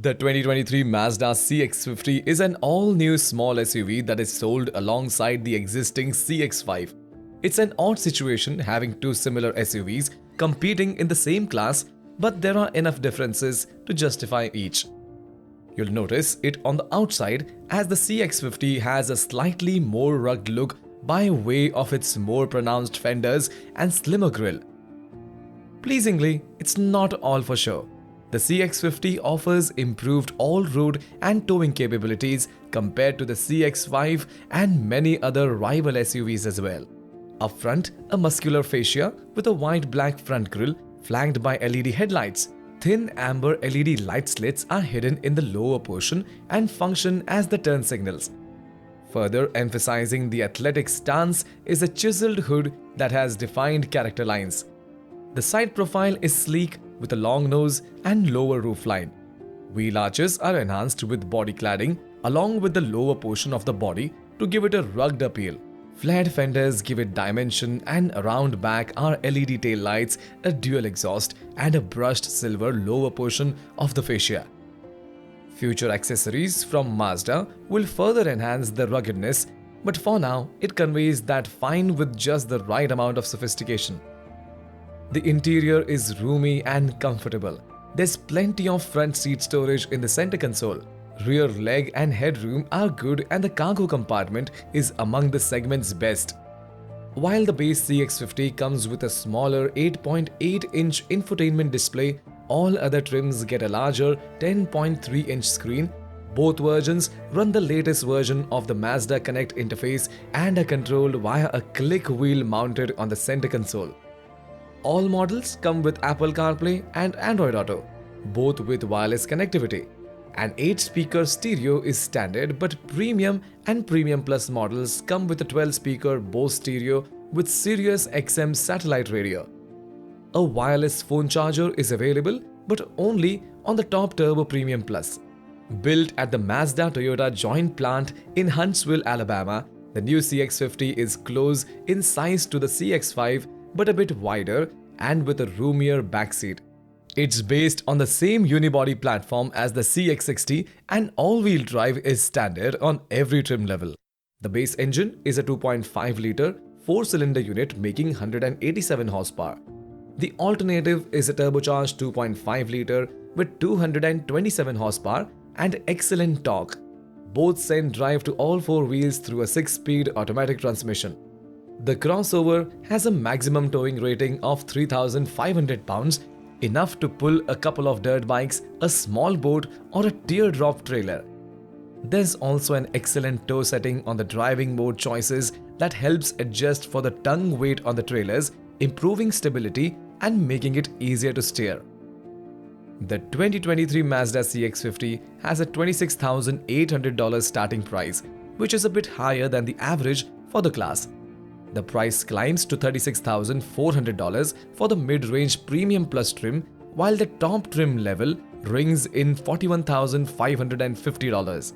The 2023 Mazda CX-50 is an all-new small SUV that is sold alongside the existing CX-5. It's an odd situation having two similar SUVs competing in the same class, but there are enough differences to justify each. You'll notice it on the outside as the CX-50 has a slightly more rugged look by way of its more pronounced fenders and slimmer grille. Pleasingly, it's not all for show. The CX-50 offers improved all-road and towing capabilities compared to the CX-5 and many other rival SUVs as well. Up front, a muscular fascia with a white-black front grille flanked by LED headlights. Thin amber LED light slits are hidden in the lower portion and function as the turn signals. Further emphasizing the athletic stance is a chiseled hood that has defined character lines. The side profile is sleek with a long nose and lower roofline. Wheel arches are enhanced with body cladding along with the lower portion of the body to give it a rugged appeal. Flared fenders give it dimension, and around back are LED taillights, a dual exhaust and a brushed silver lower portion of the fascia. Future accessories from Mazda will further enhance the ruggedness, but for now it conveys that fine with just the right amount of sophistication. The interior is roomy and comfortable. There's plenty of front seat storage in the center console. Rear leg and headroom are good, and the cargo compartment is among the segment's best. While the base CX-50 comes with a smaller 8.8-inch infotainment display, all other trims get a larger 10.3-inch screen. Both versions run the latest version of the Mazda Connect interface and are controlled via a click wheel mounted on the center console. All models come with Apple CarPlay and Android Auto, both with wireless connectivity. An 8-speaker stereo is standard, but Premium and Premium Plus models come with a 12-speaker Bose stereo with Sirius XM satellite radio. A wireless phone charger is available, but only on the top Turbo Premium Plus. Built at the Mazda-Toyota joint plant in Huntsville, Alabama, the new CX-50 is close in size to the CX-5 but a bit wider and with a roomier backseat. It's based on the same unibody platform as the CX-60, and all-wheel drive is standard on every trim level. The base engine is a 2.5-liter 4-cylinder unit making 187 horsepower. The alternative is a turbocharged 2.5-liter with 227 horsepower and excellent torque. Both send drive to all four wheels through a 6-speed automatic transmission. The crossover has a maximum towing rating of 3,500 pounds, enough to pull a couple of dirt bikes, a small boat or a teardrop trailer. There's also an excellent tow setting on the driving mode choices that helps adjust for the tongue weight on the trailers, improving stability and making it easier to steer. The 2023 Mazda CX-50 has a $26,800 starting price, which is a bit higher than the average for the class. The price climbs to $36,400 for the mid-range Premium Plus trim, while the top trim level rings in $41,550.